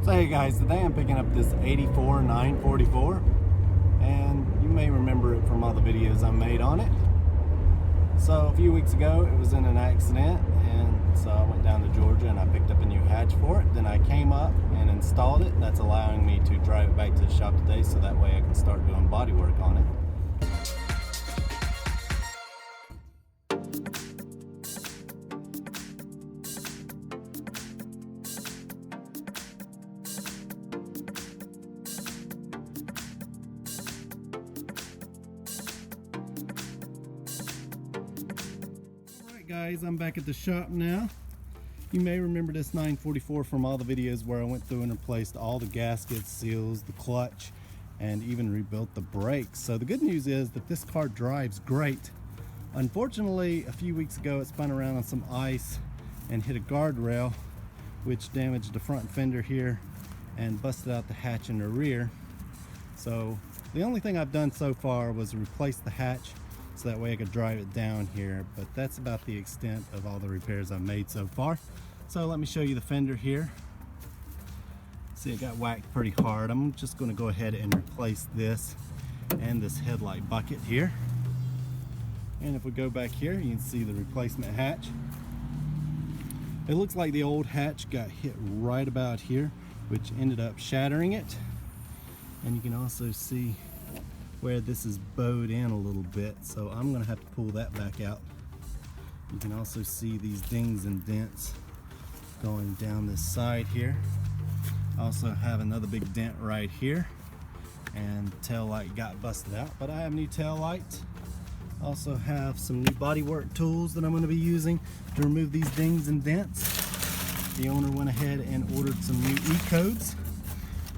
So hey guys, today I'm picking up this 84 944 and you may remember it from all the videos I made on it. So a few weeks ago it was in an accident, and so I went down to Georgia and I picked up a new hatch for it. Then I came up and installed it. That's allowing me to drive it back to the shop today so that way I can start doing body work on it. Guys, I'm back at the shop now. You may remember this 944 from all the videos where I went through and replaced all the gaskets, seals, the clutch, and even rebuilt the brakes. So the good news is that this car drives great. Unfortunately, a few weeks ago it spun around on some ice and hit a guardrail, which damaged the front fender here and busted out the hatch in the rear. So the only thing I've done so far was replace the hatch so that way I could drive it down here, but that's about the extent of all the repairs I've made so far. So let me show you the fender here. See, it got whacked pretty hard. I'm just going to go ahead and replace this and this headlight bucket here. And if we go back here, you can see the replacement hatch. It looks like the old hatch got hit right about here, which ended up shattering it. And you can also see where this is bowed in a little bit, so I'm gonna have to pull that back out. You can also see these dings and dents going down this side here. I also have another big dent right here, and the tail light got busted out, but I have new tail lights. Also have some new bodywork tools that I'm going to be using to remove these dings and dents. The owner went ahead and ordered some new E-codes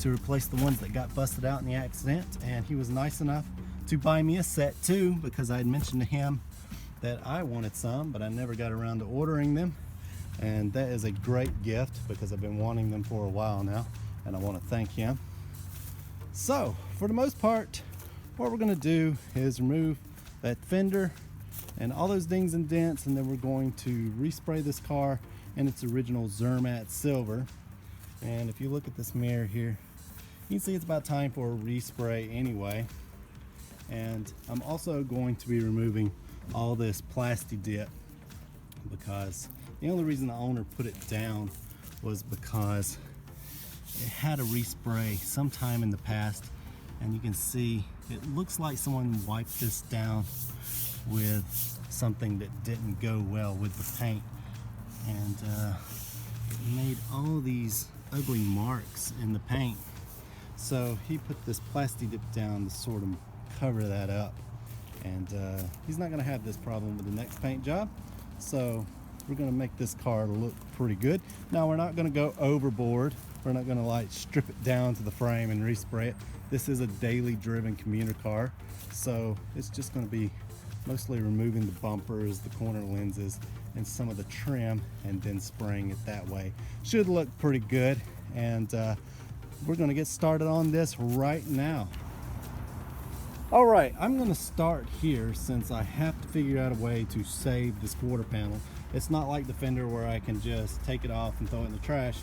to replace the ones that got busted out in the accident, and he was nice enough to buy me a set too, because I had mentioned to him that I wanted some, but I never got around to ordering them. And that is a great gift because I've been wanting them for a while now, and I want to thank him. So for the most part, what we're going to do is remove that fender and all those dings and dents, and then we're going to respray this car in its original Zermatt silver. And if you look at this mirror here, you can see it's about time for a respray anyway. And I'm also going to be removing all this Plasti Dip because the only reason the owner put it down was because it had a respray sometime in the past, and you can see it looks like someone wiped this down with something that didn't go well with the paint, and it made all these ugly marks in the paint. So he put this Plasti Dip down to sort of cover that up, and he's not going to have this problem with the next paint job. So we're going to make this car look pretty good. Now we're not going to go overboard. We're not going to like strip it down to the frame and respray it. This is a daily driven commuter car, so it's just going to be mostly removing the bumpers, the corner lenses, and some of the trim, and then spraying it that way. Should look pretty good, and we're going to get started on this right now. All right, I'm going to start here since I have to figure out a way to save this quarter panel. It's not like the fender where I can just take it off and throw it in the trash.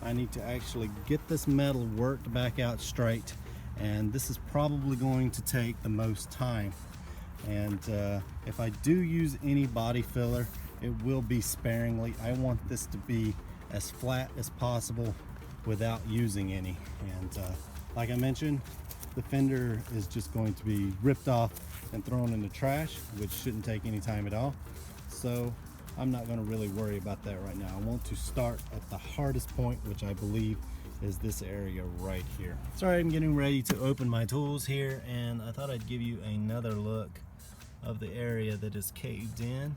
I need to actually get this metal worked back out straight, and this is probably going to take the most time. And if I do use any body filler, it will be sparingly. I want this to be as flat as possible without using any. And like I mentioned, the fender is just going to be ripped off and thrown in the trash, which shouldn't take any time at all. So I'm not going to really worry about that right now. I want to start at the hardest point, which I believe is this area right here. Sorry, I'm getting ready to open my tools here, and I thought I'd give you another look of the area that is caved in.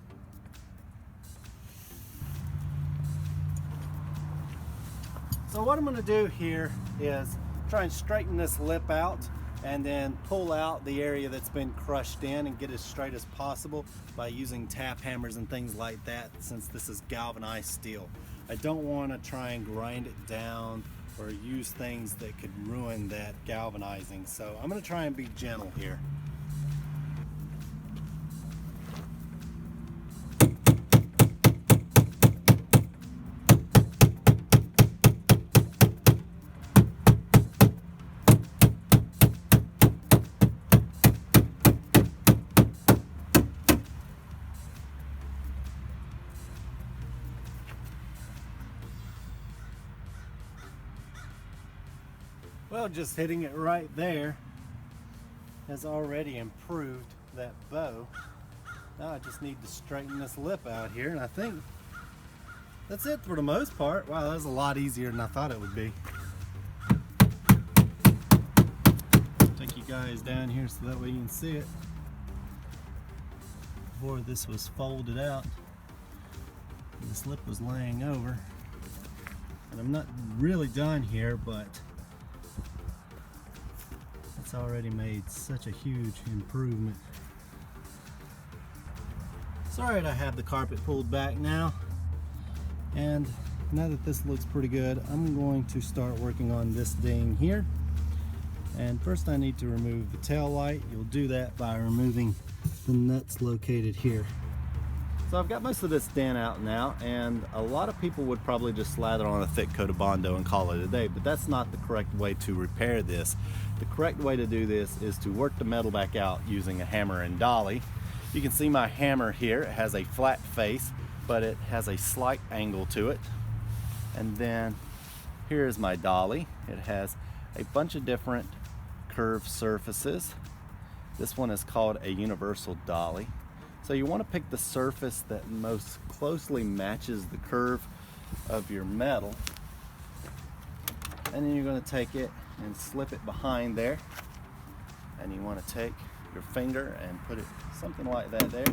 So what I'm going to do here is try and straighten this lip out and then pull out the area that's been crushed in and get as straight as possible by using tap hammers and things like that, since this is galvanized steel. I don't want to try and grind it down or use things that could ruin that galvanizing. So I'm going to try and be gentle here. Well, just hitting it right there has already improved that bow. Now I just need to straighten this lip out here, and I think that's it for the most part. Wow, that was a lot easier than I thought it would be. Take you guys down here so that way you can see it. Before this was folded out, this lip was laying over. And I'm not really done here, but it's already made such a huge improvement. It's alright, I have the carpet pulled back now, and now that this looks pretty good, I'm going to start working on this ding here. And first I need to remove the tail light. You'll do that by removing the nuts located here. So I've got most of this dent out now, and a lot of people would probably just slather on a thick coat of bondo and call it a day, but that's not the correct way to repair this. The correct way to do this is to work the metal back out using a hammer and dolly. You can see my hammer here. It has a flat face, but it has a slight angle to it. And then here is my dolly. It has a bunch of different curved surfaces. This one is called a universal dolly. So you want to pick the surface that most closely matches the curve of your metal. And then you're going to take it and slip it behind there. And you want to take your finger and put it something like that there.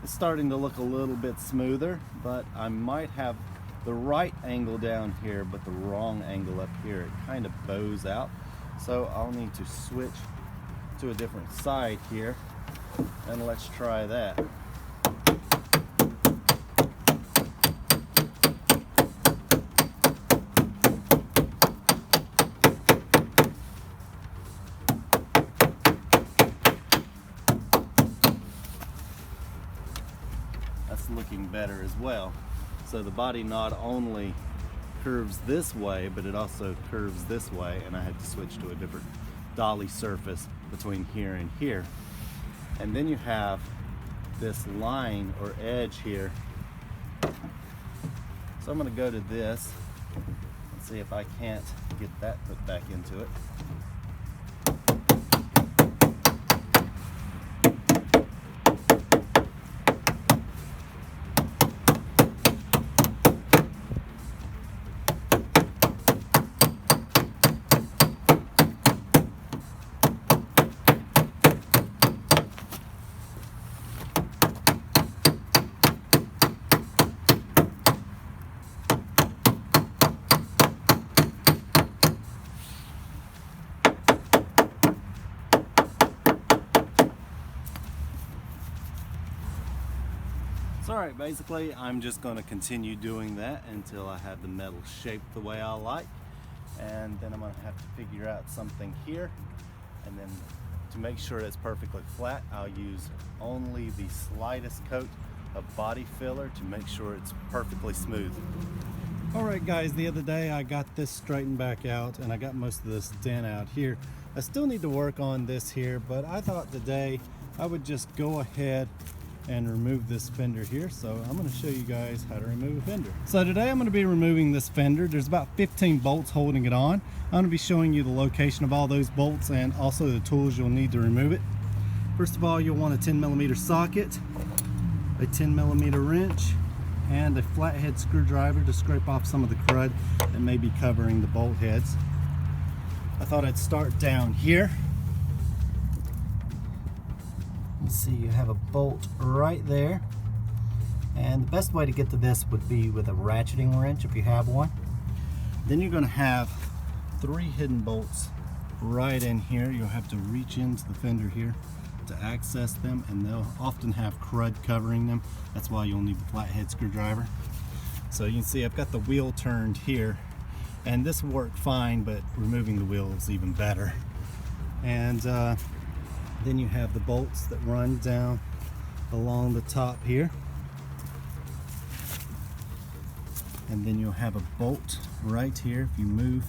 It's starting to look a little bit smoother, but I might have the right angle down here but the wrong angle up here. It kind of bows out, so I'll need to switch to a different side here, and let's try that. Looking better as well. So the body not only curves this way, but it also curves this way, and I had to switch to a different dolly surface between here and here. And then you have this line or edge here. So I'm going to go to this and see if I can't get that put back into it. Alright, basically I'm just going to continue doing that until I have the metal shaped the way I like, and then I'm going to have to figure out something here, and then to make sure it's perfectly flat I'll use only the slightest coat of body filler to make sure it's perfectly smooth. Alright guys, the other day I got this straightened back out and I got most of this dent out here. I still need to work on this here, but I thought today I would just go ahead and remove this fender here. So I'm going to show you guys how to remove a fender. So today I'm going to be removing this fender. There's about 15 bolts holding it on. I'm going to be showing you the location of all those bolts and also the tools you'll need to remove it. First of all, you'll want a 10mm socket, a 10mm wrench, and a flathead screwdriver to scrape off some of the crud that may be covering the bolt heads. I thought I'd start down here. You see you have a bolt right there, and the best way to get to this would be with a ratcheting wrench if you have one. Then you're going to have 3 hidden bolts right in here. You'll have to reach into the fender here to access them, and they'll often have crud covering them. That's why you'll need the flathead screwdriver. So you can see I've got the wheel turned here, and this worked fine, but removing the wheel is even better. And then you have the bolts that run down along the top here, and then you'll have a bolt right here. If you move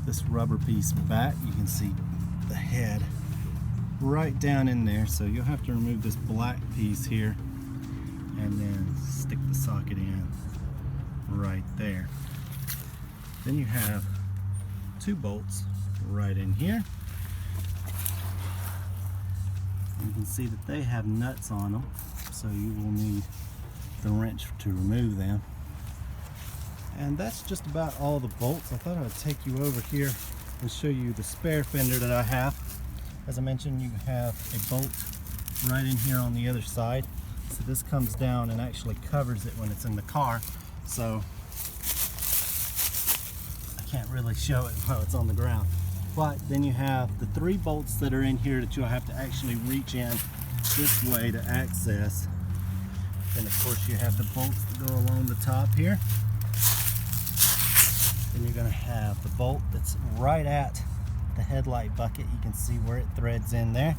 this rubber piece back, you can see the head right down in there. So you'll have to remove this black piece here and then stick the socket in right there. Then you have two bolts right in here. You can see that they have nuts on them, so you will need the wrench to remove them. And that's just about all the bolts. I thought I would take you over here and show you the spare fender that I have. As I mentioned, you have a bolt right in here on the other side. So this comes down and actually covers it when it's in the car. So I can't really show it while it's on the ground. But then you have the three bolts that are in here that you'll have to actually reach in this way to access. Then of course you have the bolts that go along the top here. Then you're going to have the bolt that's right at the headlight bucket. You can see where it threads in there.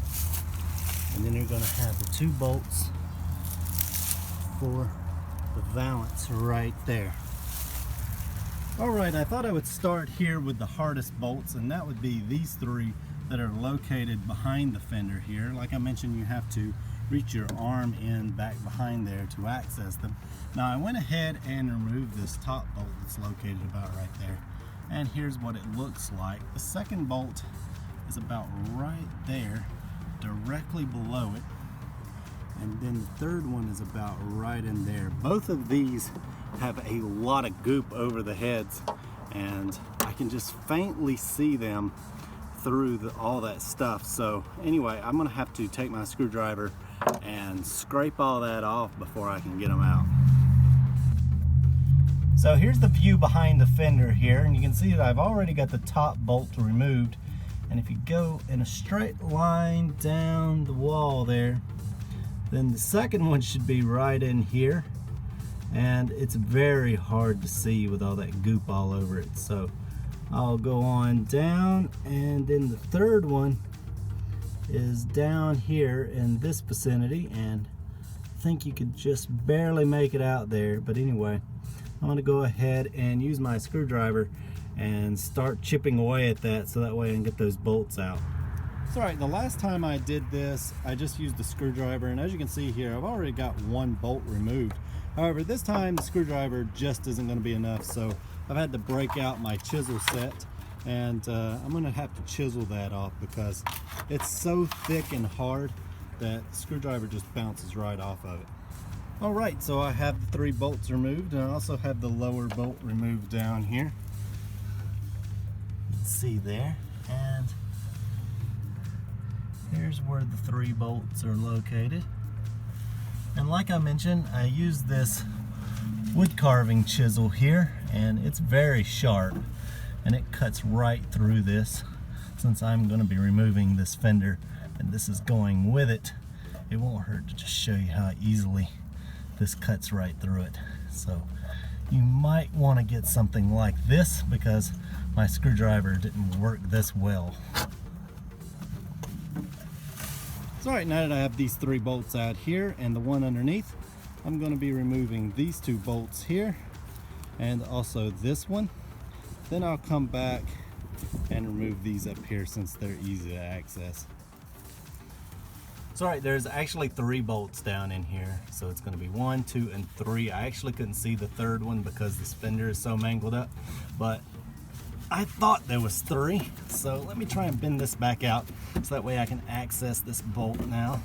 And then you're going to have the two bolts for the valance right there. Alright, I thought I would start here with the hardest bolts, and that would be these three that are located behind the fender here. Like I mentioned, you have to reach your arm in back behind there to access them. Now I went ahead and removed this top bolt that's located about right there, and here's what it looks like. The second bolt is about right there, directly below it, and then the third one is about right in there. Both of these have a lot of goop over the heads, and I can just faintly see them through all that stuff. So anyway, I'm gonna have to take my screwdriver and scrape all that off before I can get them out. So here's the view behind the fender here, and you can see that I've already got the top bolt removed. And if you go in a straight line down the wall there, then the second one should be right in here. And it's very hard to see with all that goop all over it. So I'll go on down, and then the third one is down here in this vicinity, and I think you could just barely make it out there. But anyway, I'm going to go ahead and use my screwdriver and start chipping away at that, so that way I can get those bolts out. It's alright, the last time I did this, I just used the screwdriver, and as you can see here, I've already got one bolt removed. However, this time the screwdriver just isn't going to be enough, so I've had to break out my chisel set, and I'm going to have to chisel that off because it's so thick and hard that the screwdriver just bounces right off of it. Alright, so I have the three bolts removed, and I also have the lower bolt removed down here. You can see there, and here's where the three bolts are located. And like I mentioned, I used this wood carving chisel here, and it's very sharp, and it cuts right through this. Since I'm going to be removing this fender and this is going with it, it won't hurt to just show you how easily this cuts right through it. So you might want to get something like this because my screwdriver didn't work this well. So alright, now that I have these three bolts out here and the one underneath, I'm going to be removing these two bolts here and also this one. Then I'll come back and remove these up here since they're easy to access. So alright, there's actually three bolts down in here. So it's going to be 1, 2, and 3. I actually couldn't see the third one because this fender is so mangled up, but I thought there was 3. So let me try and bend this back out so that way I can access this bolt now.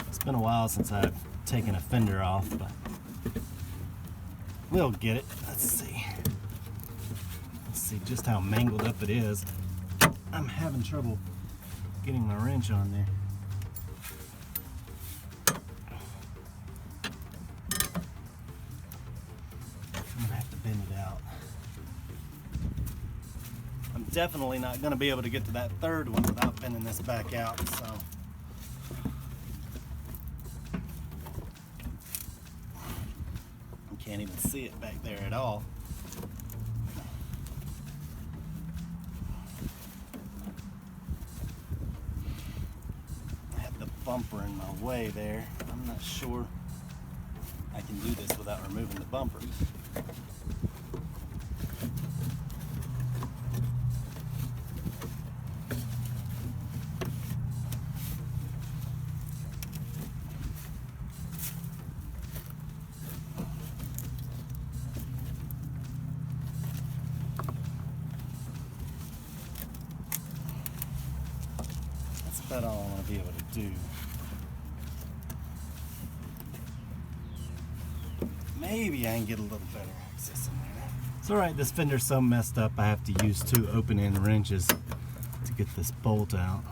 It's been a while since I've taken a fender off, but we'll get it. Let's see. Let's see just how mangled up it is. I'm having trouble getting my wrench on there. I'm gonna have to bend it out. I'm definitely not gonna be able to get to that third one without bending this back out, so. Can't even see it back there at all. I have the bumper in my way there. I'm not sure I can do this without removing the bumper. That's about all I want to be able to do. Maybe I can get a little better access in there. It's alright, this fender's so messed up I have to use 2 open-end wrenches to get this bolt out.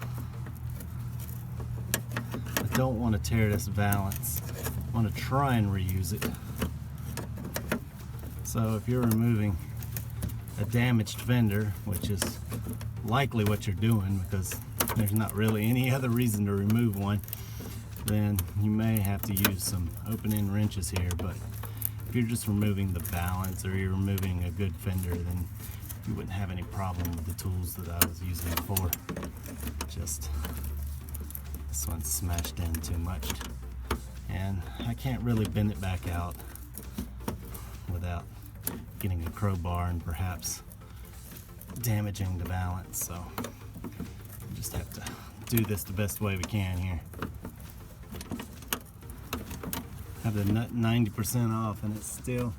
I don't want to tear this valance. I want to try and reuse it. So if you're removing a damaged fender, which is likely what you're doing because there's not really any other reason to remove one, then you may have to use some open-end wrenches here. But if you're just removing the valance or you're removing a good fender, then you wouldn't have any problem with the tools that I was using before. Just this one's smashed in too much, and I can't really bend it back out without getting a crowbar and perhaps damaging the valance. So we just have to do this the best way we can here. Have the nut 90% off and it's still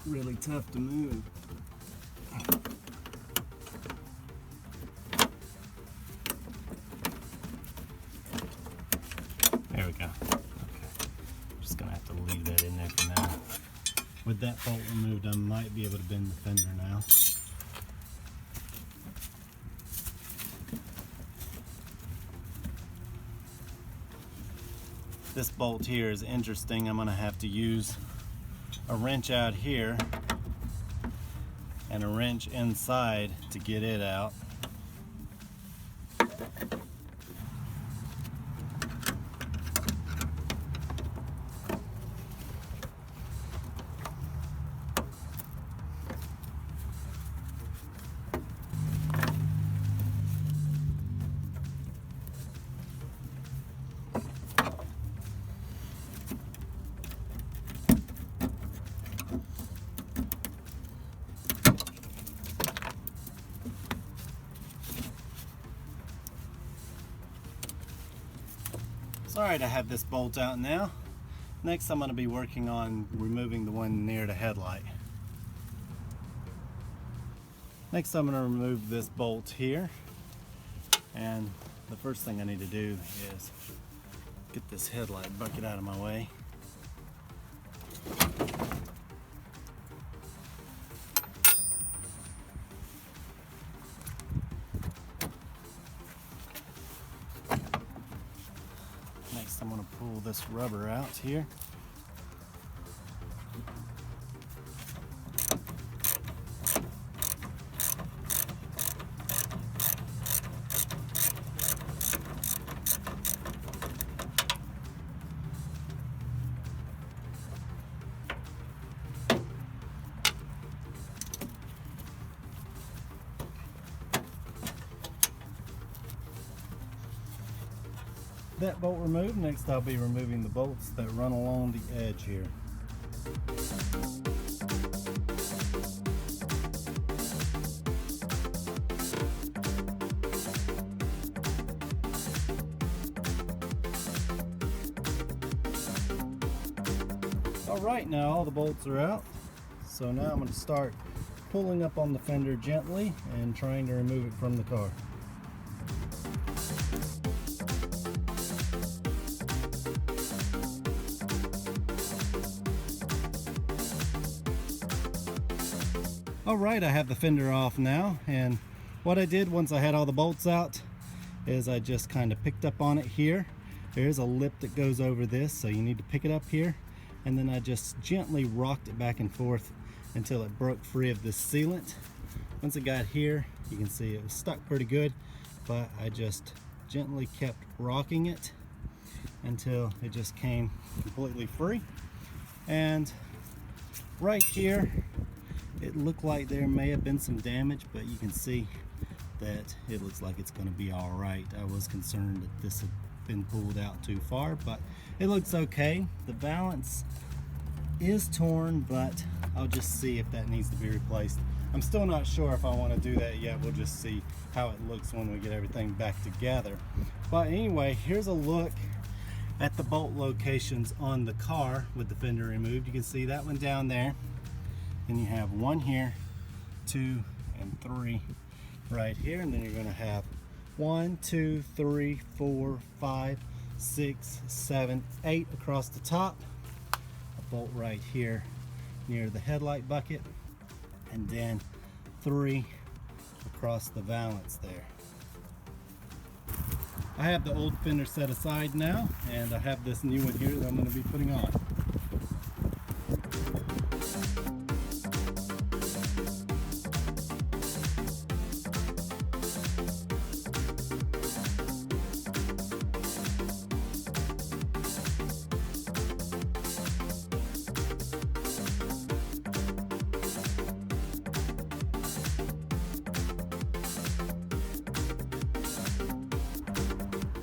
really tough to move. There we go. Okay. Just gonna have to leave that in there for now. With that bolt removed, I might be able to bend the fender now. This bolt here is interesting. I'm gonna have to use a wrench out here and a wrench inside to get it out. It's alright, I have this bolt out now. Next I'm going to be working on removing the one near the headlight. Next I'm going to remove this bolt here. And the first thing I need to do is get this headlight bucket out of my way. Next I'm going to pull this rubber out here. That bolt removed, next I'll be removing the bolts that run along the edge here. Alright, now all the bolts are out. So now I'm going to start pulling up on the fender gently and trying to remove it from the car. Alright, I have the fender off now, and what I did once I had all the bolts out is I just kind of picked up on it here. There's a lip that goes over this, so you need to pick it up here, and then I just gently rocked it back and forth until it broke free of this sealant. Once it got here, you can see it was stuck pretty good, but I just gently kept rocking it until it just came completely free. And Right here, it looked like there may have been some damage, but you can see that it looks like it's going to be all right. I was concerned that this had been pulled out too far, but it looks okay. The valance is torn, but I'll just see if that needs to be replaced. I'm still not sure if I want to do that yet. We'll just see how it looks when we get everything back together. But anyway, here's a look at the bolt locations on the car with the fender removed. You can see that one down there, and you have one here, 2 and 3 right here, and then you're going to have 1, 2, 3, 4, 5, 6, 7, 8 across the top, a bolt right here near the headlight bucket, and then 3 across the valance there. I have the old fender set aside now, and I have this new one here that I'm going to be putting on.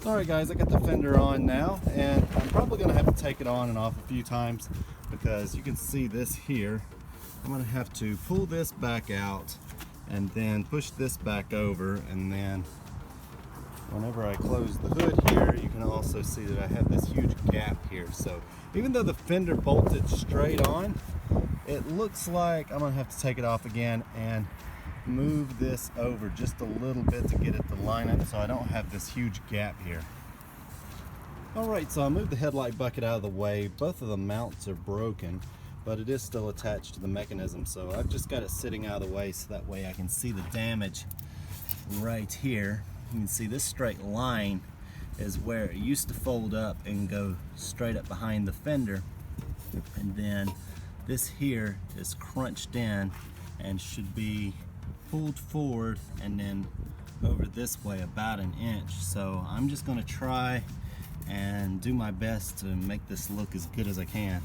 Alright guys, I got the fender on now, and I'm probably going to have to take it on and off a few times because you can see this here. I'm going to have to pull this back out and then push this back over, and then whenever I close the hood here, you can also see that I have this huge gap here. So even though the fender bolted straight on, it looks like I'm going to have to take it off again and move this over just a little bit to get it to line up so I don't have this huge gap here. Alright, so I moved the headlight bucket out of the way. Both of the mounts are broken, but it is still attached to the mechanism, so I've just got it sitting out of the way so that way I can see the damage right here. You can see this straight line is where it used to fold up and go straight up behind the fender, and then this here is crunched in and should be pulled forward and then over this way about an inch. So I'm just going to try and do my best to make this look as good as I can.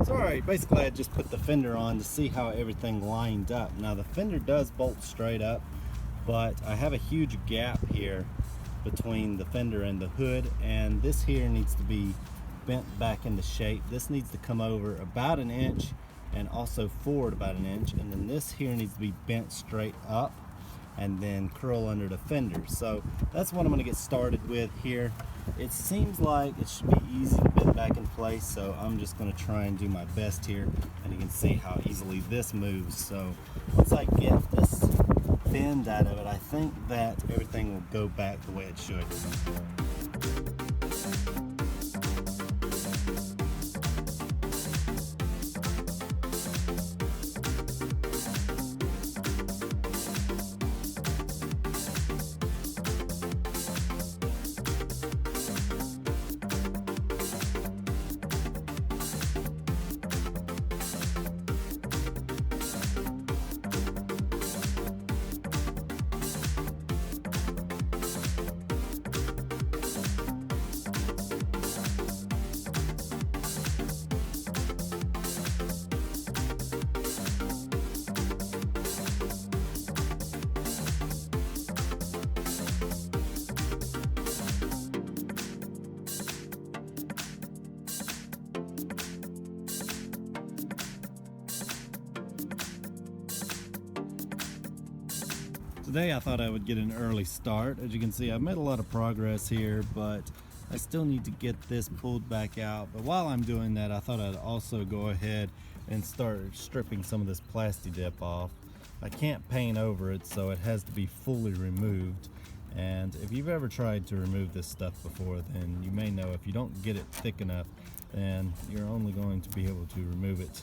So alright, basically I just put the fender on to see how everything lined up. Now the fender does bolt straight up, but I have a huge gap here between the fender and the hood, and this here needs to be bent back into shape. This needs to come over about an inch and also forward about an inch, and then this here needs to be bent straight up and then curl under the fender. So that's what I'm going to get started with here. It seems like it should be easy to bend back in place, so I'm just going to try and do my best here, and you can see how easily this moves. So once I get this bend out of it, I think that everything will go back the way it should. Today I thought I would get an early start. As you can see, I've made a lot of progress here, but I still need to get this pulled back out. But while I'm doing that, I thought I'd also go ahead and start stripping some of this Plasti Dip off. I can't paint over it, so it has to be fully removed. And if you've ever tried to remove this stuff before, then you may know if you don't get it thick enough, then you're only going to be able to remove it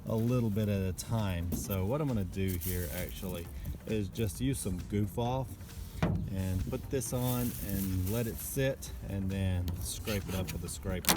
a little bit at a time. So what I'm going to do here actually is just use some goof off and put this on and let it sit, and then scrape it up with a scraper.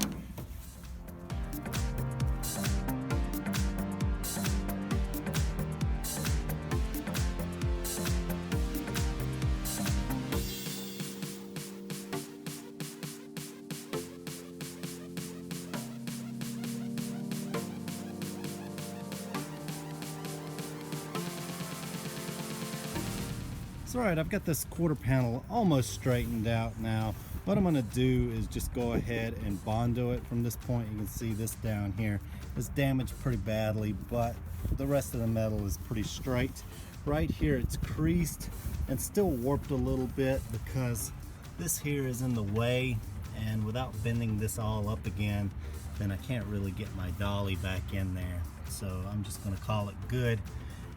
So alright, I've got this quarter panel almost straightened out now. What I'm going to do is just go ahead and bondo it from this point. You can see this down here is damaged pretty badly, but the rest of the metal is pretty straight. Right here it's creased and still warped a little bit because this here is in the way, and without bending this all up again, then I can't really get my dolly back in there. So I'm just going to call it good.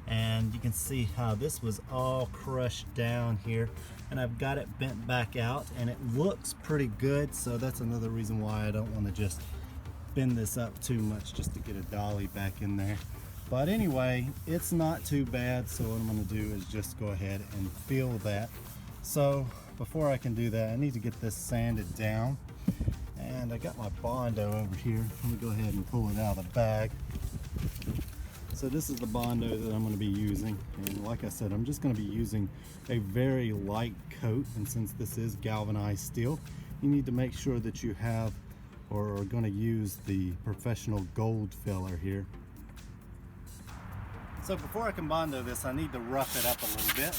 And you can see how this was all crushed down here, and I've got it bent back out and it looks pretty good. So that's another reason why I don't want to just bend this up too much just to get a dolly back in there. But anyway, it's not too bad. So what I'm going to do is just go ahead and fill that. So before I can do that, I need to get this sanded down, and I got my bondo over here. Let me go ahead and pull it out of the bag. So this is the bondo that I'm going to be using, and like I said, I'm just going to be using a very light coat. And since this is galvanized steel, you need to make sure that you have or are going to use the professional gold filler here. So before I can bondo this, I need to rough it up a little bit.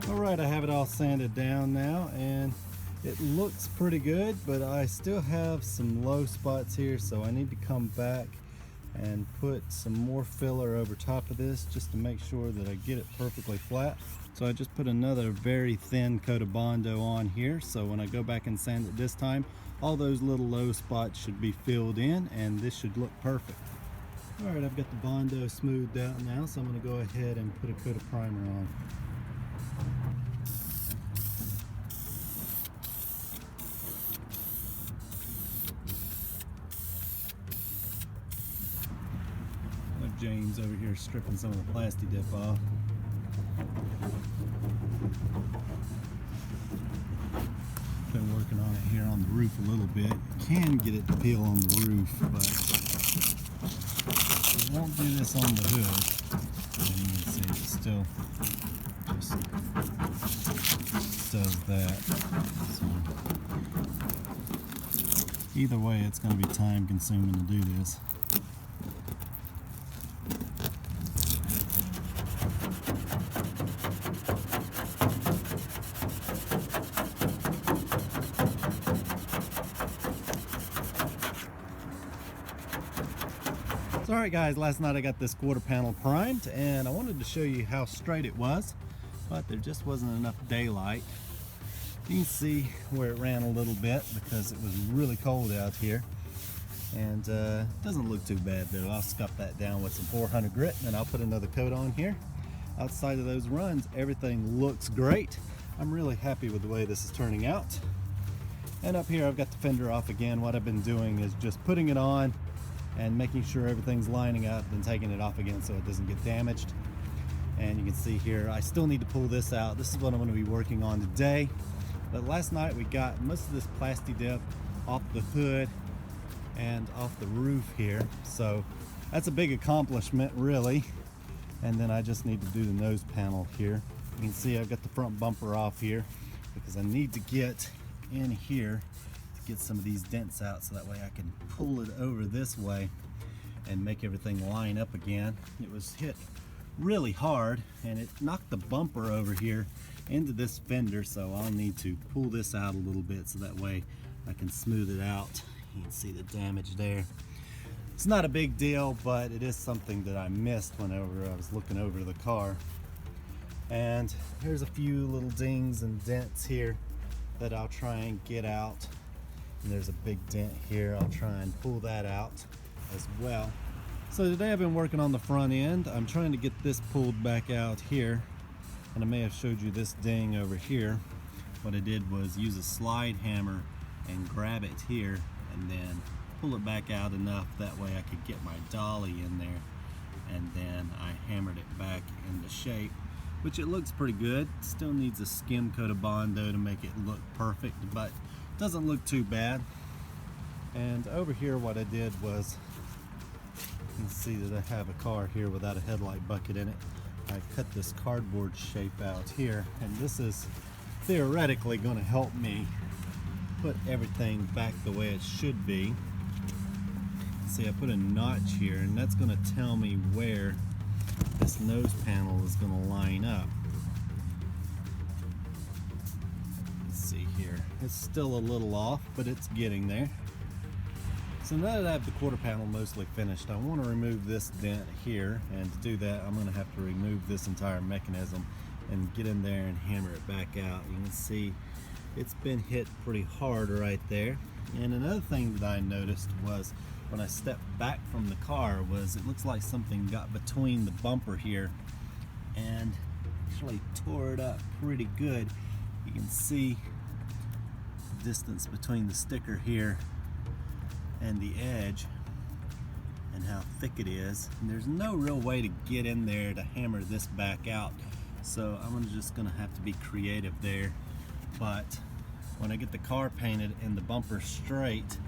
Alright, I have it all sanded down now and it looks pretty good, but I still have some low spots here, so I need to come back and put some more filler over top of this just to make sure that I get it perfectly flat. So I just put another very thin coat of Bondo on here, so when I go back and sand it this time, all those little low spots should be filled in and this should look perfect. Alright, I've got the Bondo smoothed out now, so I'm going to go ahead and put a coat of primer on. James over here stripping some of the Plasti Dip off. Been working on it here on the roof a little bit. Can get it to peel on the roof, but it won't do this on the hood. And you can see it still just does that. So either way, it's going to be time consuming to do this. So alright guys, last night I got this quarter panel primed and I wanted to show you how straight it was, but there just wasn't enough daylight. You can see where it ran a little bit because it was really cold out here, and it doesn't look too bad though. I'll scuff that down with some 400 grit and I'll put another coat on here. Outside of those runs, everything looks great. I'm really happy with the way this is turning out. And up here I've got the fender off again. What I've been doing is just putting it on and making sure everything's lining up, then taking it off again so it doesn't get damaged. And you can see here, I still need to pull this out. This is what I'm going to be working on today. But last night we got most of this Plasti Dip off the hood and off the roof here. So that's a big accomplishment, really. And then I just need to do the nose panel here. You can see I've got the front bumper off here because I need to get in here to get some of these dents out, so that way I can pull it over this way and make everything line up again. It was hit really hard and it knocked the bumper over here into this fender, so I'll need to pull this out a little bit so that way I can smooth it out. You can see the damage there. It's not a big deal, but it is something that I missed whenever I was looking over the car. And here's a few little dings and dents here that I'll try and get out. And there's a big dent here. I'll try and pull that out as well. So today I've been working on the front end. I'm trying to get this pulled back out here. And I may have showed you this ding over here. What I did was use a slide hammer and grab it here and then pull it back out enough, that way I could get my dolly in there, and then I hammered it back into shape, which it looks pretty good. Still needs a skim coat of bondo to make it look perfect, but doesn't look too bad. And over here what I did was, you can see that I have a car here without a headlight bucket in it. I cut this cardboard shape out here, and this is theoretically going to help me put everything back the way it should be. See, I put a notch here, and that's going to tell me where this nose panel is going to line up. Let's see here. It's still a little off, but it's getting there. So now that I have the quarter panel mostly finished, I want to remove this dent here, and to do that I'm going to have to remove this entire mechanism and get in there and hammer it back out. You can see it's been hit pretty hard right there. And another thing that I noticed was when I stepped back from the car was it looks like something got between the bumper here and actually tore it up pretty good. You can see the distance between the sticker here and the edge and how thick it is. And there's no real way to get in there to hammer this back out, so I'm just gonna have to be creative there. But when I get the car painted and the bumper straight,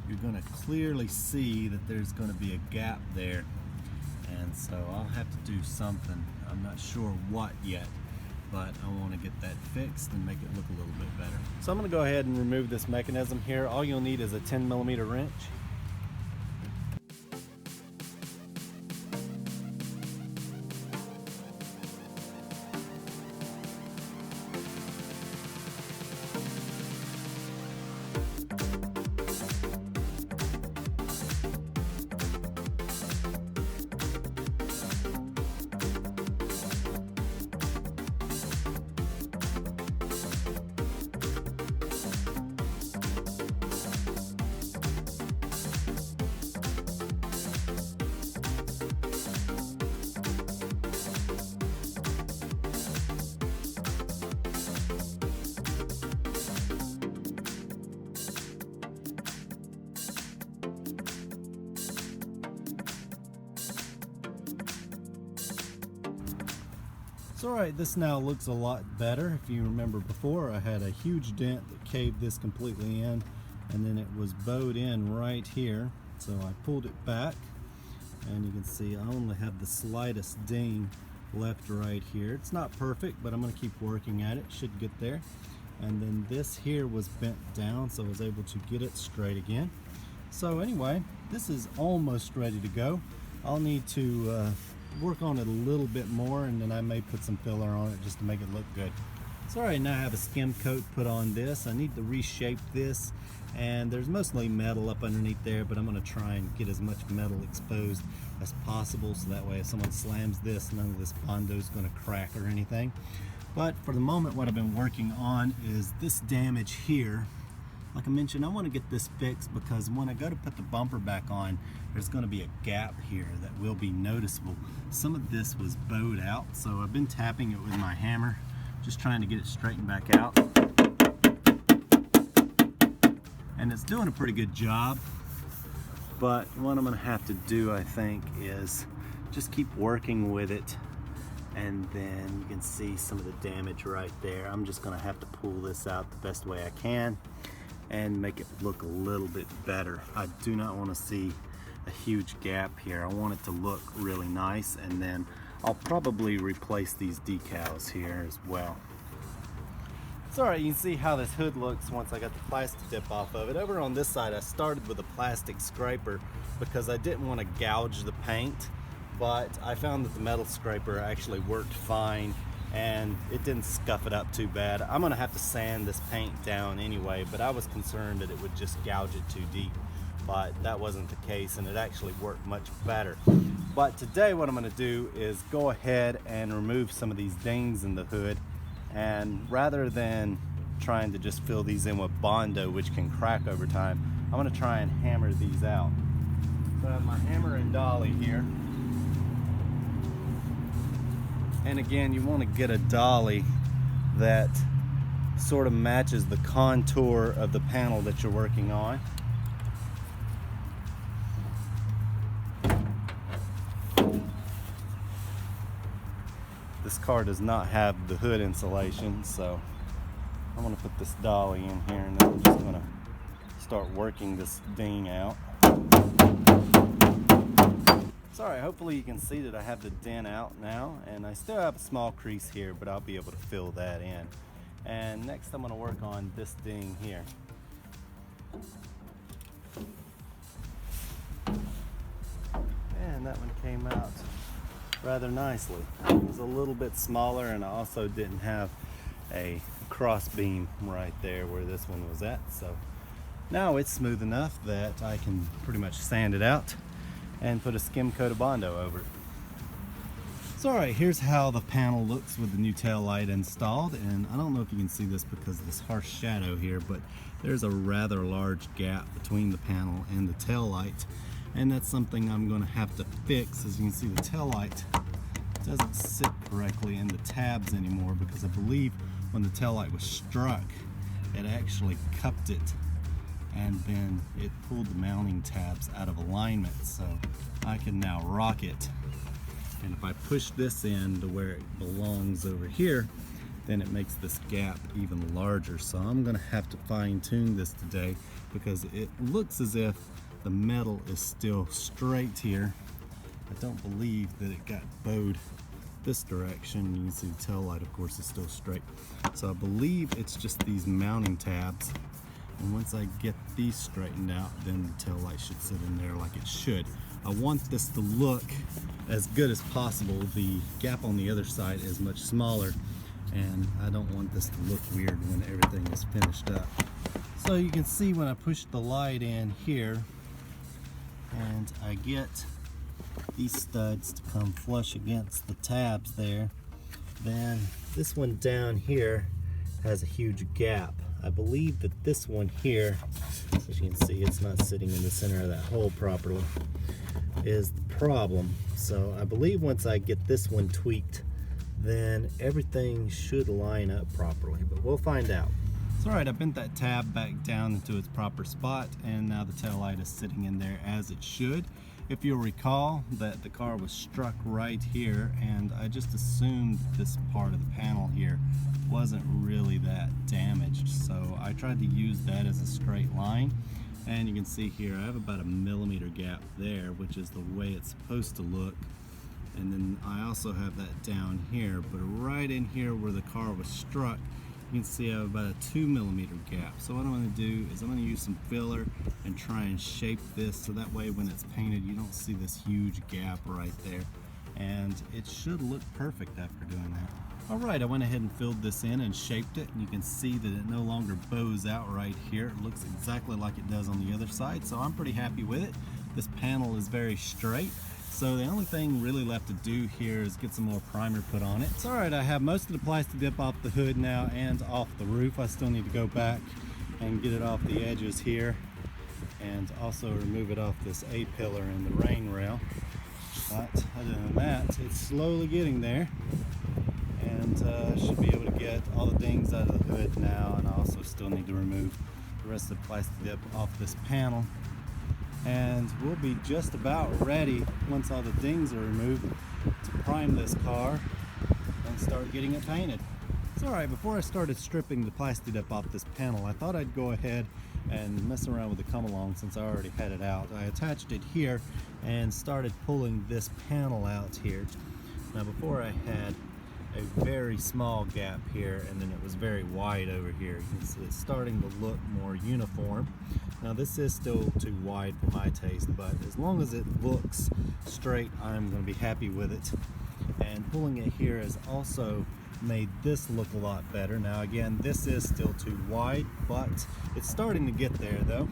you're going to clearly see that there's going to be a gap there, and so I'll have to do something. I'm not sure what yet, but I want to get that fixed and make it look a little bit better. So I'm going to go ahead and remove this mechanism here. All you'll need is a 10mm wrench. Alright, this now looks a lot better. If you remember before, I had a huge dent that caved this completely in, and then it was bowed in right here. So I pulled it back, and you can see I only have the slightest ding left right here. It's not perfect, but I'm going to keep working at it. Should get there. And then this here was bent down, so I was able to get it straight again. So anyway, this is almost ready to go. I'll need to work on it a little bit more, and then I may put some filler on it just to make it look good. So alright, now I have a skim coat put on this. I need to reshape this, and there's mostly metal up underneath there, but I'm going to try and get as much metal exposed as possible, so that way if someone slams this, none of this bondo is going to crack or anything. But for the moment, what I've been working on is this damage here. Like I mentioned, I want to get this fixed because when I go to put the bumper back on, there's going to be a gap here that will be noticeable. Some of this was bowed out, so I've been tapping it with my hammer, just trying to get it straightened back out. And it's doing a pretty good job, but what I'm going to have to do, I think, is just keep working with it and then you can see some of the damage right there. I'm just gonna have to pull this out the best way I can and make it look a little bit better. I do not want to see a huge gap here. I want it to look really nice, and then I'll probably replace these decals here as well. It's alright, you can see how this hood looks once I got the Plasti Dip off of it. Over on this side I started with a plastic scraper because I didn't want to gouge the paint, but I found that the metal scraper actually worked fine and it didn't scuff it up too bad. I'm gonna have to sand this paint down anyway, but I was concerned that it would just gouge it too deep, but that wasn't the case and it actually worked much better. But today what I'm gonna do is go ahead and remove some of these dings in the hood, and rather than trying to just fill these in with bondo, which can crack over time, I'm gonna try and hammer these out. So I have my hammer and dolly here. And again, you want to get a dolly that sort of matches the contour of the panel that you're working on. This car does not have the hood insulation, so I'm going to put this dolly in here and then I'm just going to start working this ding out. Sorry, hopefully you can see that I have the dent out now, and I still have a small crease here, but I'll be able to fill that in. And next I'm going to work on this ding here. And that one came out rather nicely. It was a little bit smaller, and I also didn't have a cross beam right there where this one was at, so now it's smooth enough that I can pretty much sand it out and put a skim coat of bondo over it. So alright, here's how the panel looks with the new tail light installed, and I don't know if you can see this because of this harsh shadow here, but there's a rather large gap between the panel and the tail light, and that's something I'm going to have to fix. As you can see, the tail light doesn't sit correctly in the tabs anymore, because I believe when the tail light was struck it actually cupped it, and then it pulled the mounting tabs out of alignment, so I can now rock it. And if I push this in to where it belongs over here, then it makes this gap even larger. So I'm gonna have to fine tune this today, because it looks as if the metal is still straight here. I don't believe that it got bowed this direction. You can see the tail light, of course, is still straight. So I believe it's just these mounting tabs. And once I get these straightened out, then the tail light should sit in there like it should. I want this to look as good as possible. The gap on the other side is much smaller, and I don't want this to look weird when everything is finished up. So you can see when I push the light in here, and I get these studs to come flush against the tabs there, then this one down here has a huge gap. I believe that this one here, as you can see, it's not sitting in the center of that hole properly, is the problem. So I believe once I get this one tweaked, then everything should line up properly, but we'll find out. It's alright, I bent that tab back down into its proper spot, and now the tail light is sitting in there as it should. If you'll recall that the car was struck right here, and I just assumed this part of the panel here wasn't really that damaged, so I tried to use that as a straight line, and you can see here I have about a millimeter gap there, which is the way it's supposed to look. And then I also have that down here, but right in here where the car was struck, you can see I have about a 2 millimeter gap. So what I'm going to do is I'm going to use some filler and try and shape this so that way when it's painted you don't see this huge gap right there, and it should look perfect after doing that. Alright, I went ahead and filled this in and shaped it, and you can see that it no longer bows out right here. It looks exactly like it does on the other side, so I'm pretty happy with it. This panel is very straight, so the only thing really left to do here is get some more primer put on it. It's alright, I have most of the Plasti Dip off the hood now and off the roof. I still need to go back and get it off the edges here, and also remove it off this A-pillar and the rain rail. But other than that, it's slowly getting there, and should be able to get all the dings out of the hood now, and I also still need to remove the rest of the Plasti Dip off this panel, and we'll be just about ready once all the dings are removed to prime this car and start getting it painted. So alright, before I started stripping the Plasti Dip off this panel, I thought I'd go ahead and mess around with the come along since I already had it out. I attached it here and started pulling this panel out here. Now before I had a very small gap here, and then it was very wide over here. You can see it's starting to look more uniform. Now this is still too wide for my taste, but as long as it looks straight, I'm going to be happy with it. And pulling it here has also made this look a lot better. Now again, this is still too wide, but it's starting to get there though.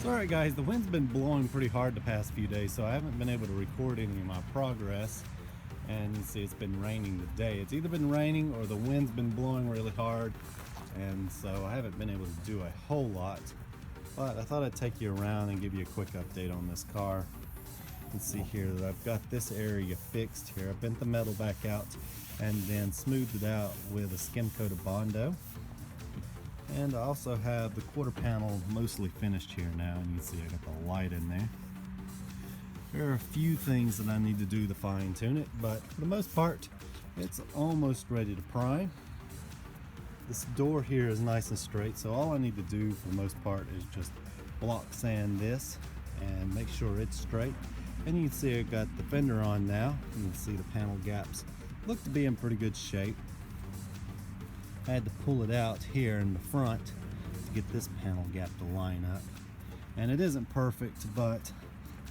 Alright guys, the wind's been blowing pretty hard the past few days, so I haven't been able to record any of my progress. And you can see it's been raining today. It's either been raining or the wind's been blowing really hard, and so I haven't been able to do a whole lot. But I thought I'd take you around and give you a quick update on this car. You can see here that I've got this area fixed here. I bent the metal back out and then smoothed it out with a skim coat of bondo. And I also have the quarter panel mostly finished here now, and you can see I got the light in there. There are a few things that I need to do to fine tune it, but for the most part, it's almost ready to prime. This door here is nice and straight, so all I need to do for the most part is just block sand this and make sure it's straight. And you can see I got the fender on now. You can see the panel gaps look to be in pretty good shape. I had to pull it out here in the front to get this panel gap to line up. And it isn't perfect, but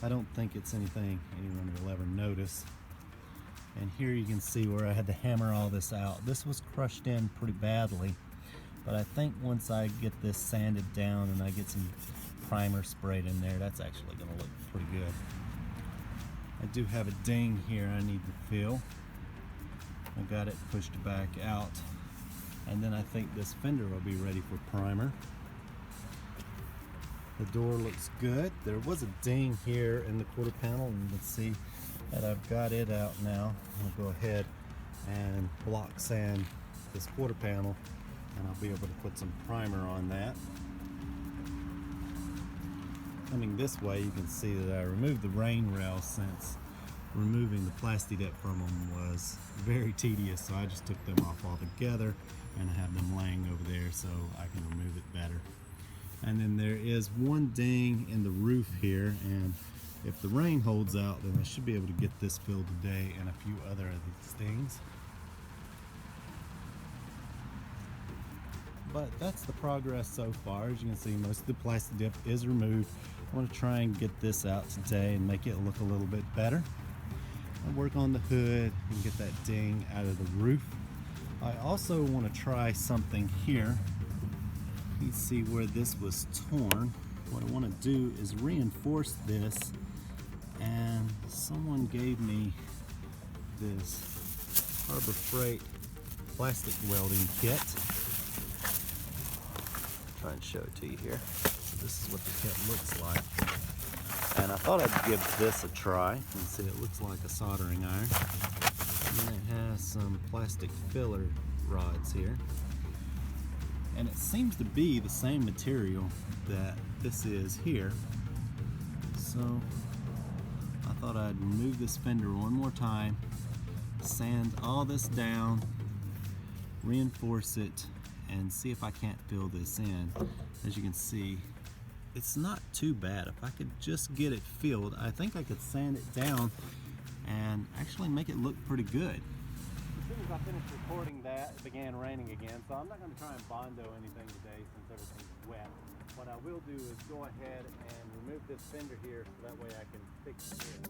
I don't think it's anything anyone will ever notice. And here you can see where I had to hammer all this out. This was crushed in pretty badly, but I think once I get this sanded down and I get some primer sprayed in there, that's actually going to look pretty good. I do have a ding here I need to fill. I got it pushed back out. And then I think this fender will be ready for primer. The door looks good. There was a ding here in the quarter panel, and you can see that I've got it out now. I'll go ahead and block sand this quarter panel, and I'll be able to put some primer on that. Coming this way, you can see that I removed the rain rails, since removing the Plasti Dip from them was very tedious, so I just took them off altogether and I have them laying over there so I can remove it better. And then there is one ding in the roof here, and if the rain holds out, then I should be able to get this filled today and a few other of these things. But that's the progress so far. As you can see, most of the Plasti Dip is removed. I want to try and get this out today and make it look a little bit better. I'll work on the hood and get that ding out of the roof. I also want to try something here. You can see where this was torn. What I want to do is reinforce this, and someone gave me this Harbor Freight plastic welding kit. Try and show it to you here. So this is what the kit looks like. And I thought I'd give this a try. You can see it looks like a soldering iron. And then it has some plastic filler rods here. And it seems to be the same material that this is here. So I thought I'd remove this fender one more time, sand all this down, reinforce it, and see if I can't fill this in. As you can see, it's not too bad. If I could just get it filled, I think I could sand it down and actually make it look pretty good. As soon as I finished recording that, it began raining again, so I'm not going to try and bondo anything today since everything's wet. What I will do is go ahead and remove this fender here so that way I can fix it.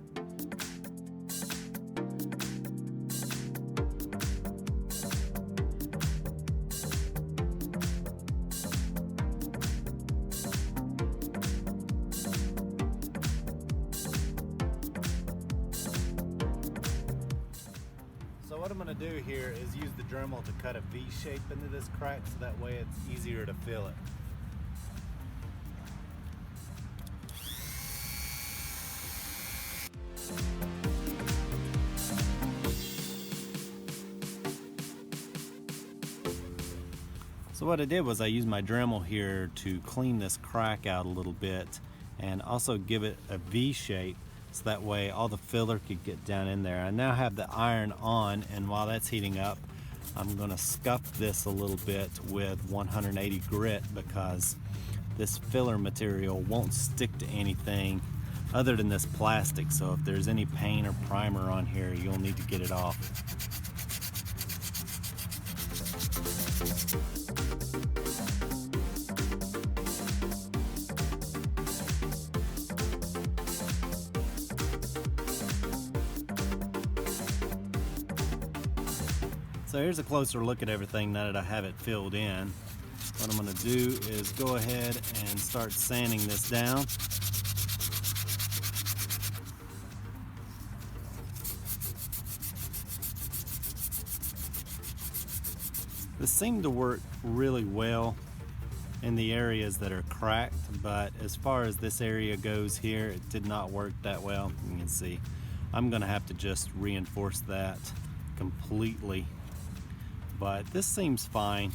what I'm going to do here is use the Dremel to cut a V shape into this crack so that way it's easier to fill it. So what I did was I used my Dremel here to clean this crack out a little bit and also give it a V shape so that way all the filler could get down in there. I now have the iron on, and while that's heating up, I'm going to scuff this a little bit with 180 grit because this filler material won't stick to anything other than this plastic. So if there's any paint or primer on here, you'll need to get it off. So here's a closer look at everything now that I have it filled in. What I'm going to do is go ahead and start sanding this down. This seemed to work really well in the areas that are cracked, but as far as this area goes here, it did not work that well. You can see I'm going to have to just reinforce that completely. But this seems fine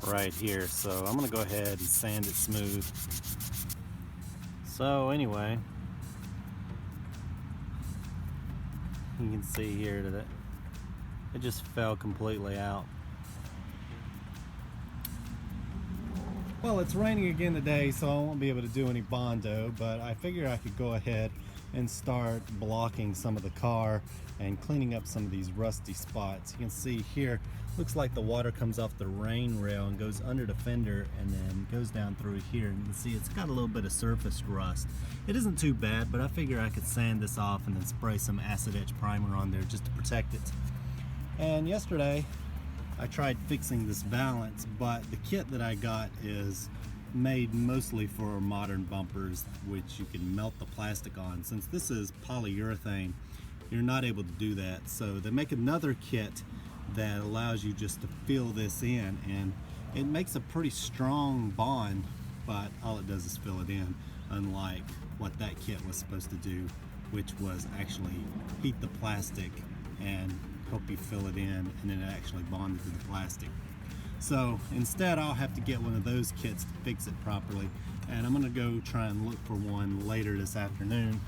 right here, so I'm going to go ahead and sand it smooth. So anyway, you can see here that it just fell completely out. Well, it's raining again today, so I won't be able to do any bondo, but I figure I could go ahead and start blocking some of the car and cleaning up some of these rusty spots. You can see here, looks like the water comes off the rain rail and goes under the fender and then goes down through here. And you can see it's got a little bit of surface rust. It isn't too bad, but I figure I could sand this off and then spray some acid etch primer on there just to protect it. And yesterday I tried fixing this valance, but the kit that I got is made mostly for modern bumpers, which you can melt the plastic on. Since this is polyurethane, you're not able to do that. So they make another kit that allows you just to fill this in, and it makes a pretty strong bond, but all it does is fill it in, unlike what that kit was supposed to do, which was actually heat the plastic and help you fill it in, and then it actually bonded to the plastic. So instead I'll have to get one of those kits to fix it properly, and I'm gonna go try and look for one later this afternoon.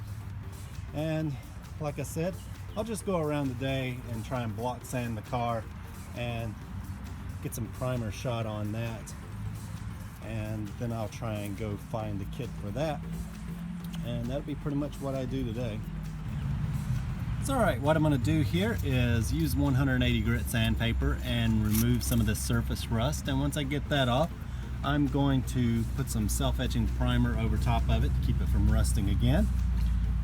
And like I said, I'll just go around the day and try and block sand the car and get some primer shot on that, and then I'll try and go find the kit for that, and that'll be pretty much what I do today. It's alright, what I'm going to do here is use 180 grit sandpaper and remove some of the surface rust, and once I get that off, I'm going to put some self-etching primer over top of it to keep it from rusting again.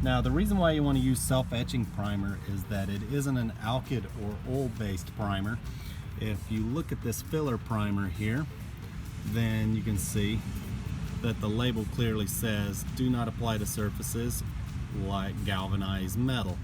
Now the reason why you want to use self-etching primer is that it isn't an alkyd or oil-based primer. If you look at this filler primer here, then you can see that the label clearly says do not apply to surfaces like galvanized metal.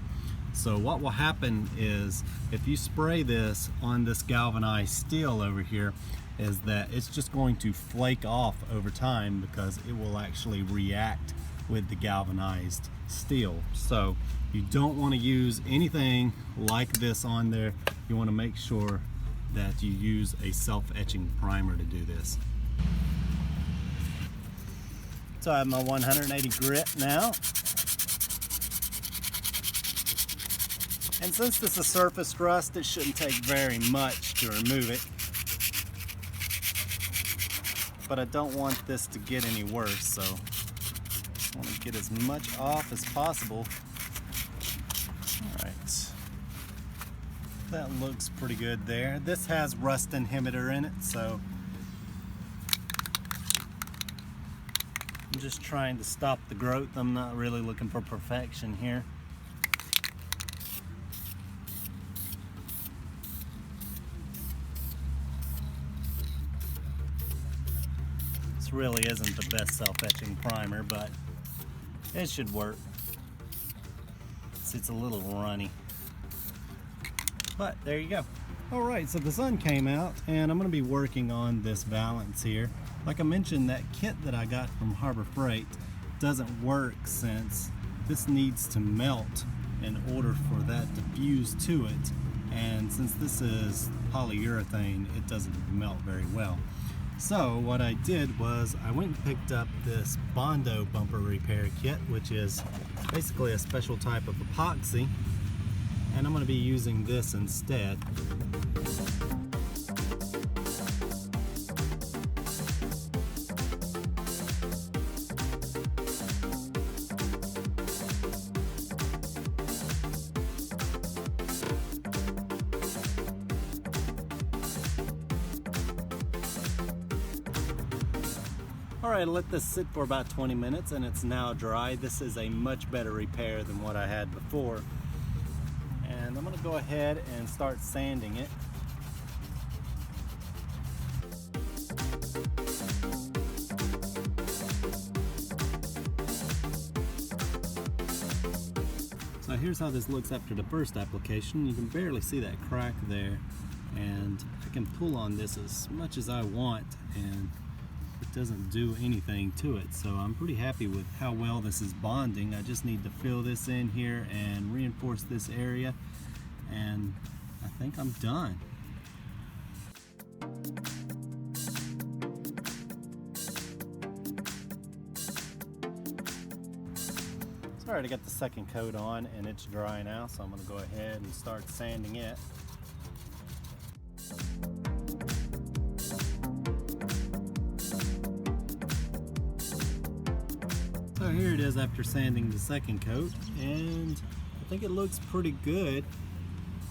So what will happen is if you spray this on this galvanized steel over here, is that it's just going to flake off over time because it will actually react with the galvanized steel. So you don't want to use anything like this on there. You want to make sure that you use a self-etching primer to do this. So I have my 180 grit now. And since this is surface rust, it shouldn't take very much to remove it. But I don't want this to get any worse, so I want to get as much off as possible. Alright. That looks pretty good there. This has rust inhibitor in it, so I'm just trying to stop the growth. I'm not really looking for perfection here. Really isn't the best self-etching primer, but it should work. It's a little runny. But there you go. Alright, so the sun came out and I'm going to be working on this valance here. Like I mentioned, that kit that I got from Harbor Freight doesn't work since this needs to melt in order for that to fuse to it. And since this is polyurethane, it doesn't melt very well. So what I did was I went and picked up this bondo bumper repair kit, which is basically a special type of epoxy. And I'm going to be using this instead. Alright, I let this sit for about 20 minutes and it's now dry. This is a much better repair than what I had before. And I'm going to go ahead and start sanding it. So here's how this looks after the first application. You can barely see that crack there, and I can pull on this as much as I want and it doesn't do anything to it. So I'm pretty happy with how well this is bonding. I just need to fill this in here and reinforce this area, and I think I'm done. Alright, I got the second coat on and it's dry now, so I'm going to go ahead and start sanding it. So here it is after sanding the second coat, and I think it looks pretty good.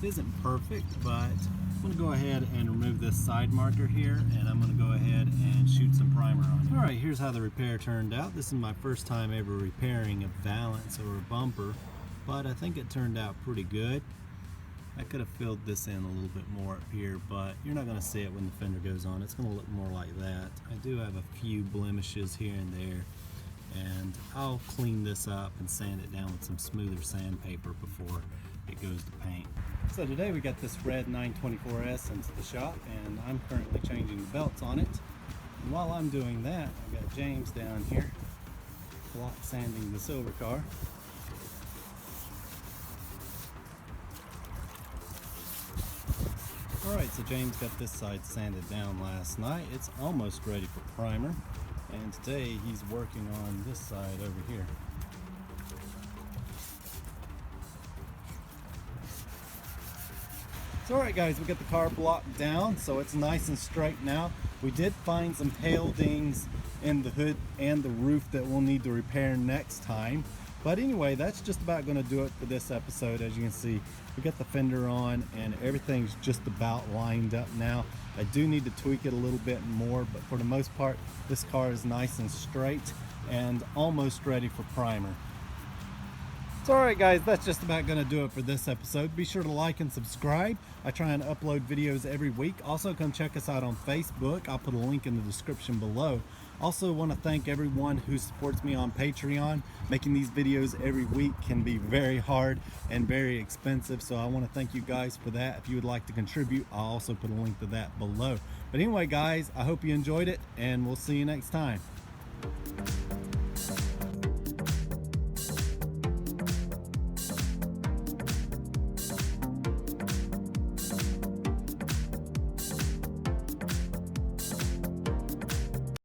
It isn't perfect, but I'm going to go ahead and remove this side marker here, and I'm going to go ahead and shoot some primer on it. Alright, here's how the repair turned out. This is my first time ever repairing a valance or a bumper, but I think it turned out pretty good. I could have filled this in a little bit more up here, but you're not going to see it when the fender goes on. It's going to look more like that. I do have a few blemishes here and there, and I'll clean this up and sand it down with some smoother sandpaper before it goes to paint. So today we got this red 924S into the shop, and I'm currently changing the belts on it. And while I'm doing that, I've got James down here block sanding the silver car. Alright, so James got this side sanded down last night. It's almost ready for primer, and today he's working on this side over here. So alright guys, we got the car blocked down, so it's nice and straight now. We did find some tail dings in the hood and the roof that we'll need to repair next time. But anyway, that's just about going to do it for this episode. As you can see, we got the fender on and everything's just about lined up now. I do need to tweak it a little bit more, but for the most part, this car is nice and straight and almost ready for primer. So alright guys, that's just about going to do it for this episode. Be sure to like and subscribe. I try and upload videos every week. Also come check us out on Facebook. I'll put a link in the description below. Also want to thank everyone who supports me on Patreon. Making these videos every week can be very hard and very expensive, so I want to thank you guys for that. If you would like to contribute, I'll also put a link to that below. But anyway guys, I hope you enjoyed it, and we'll see you next time.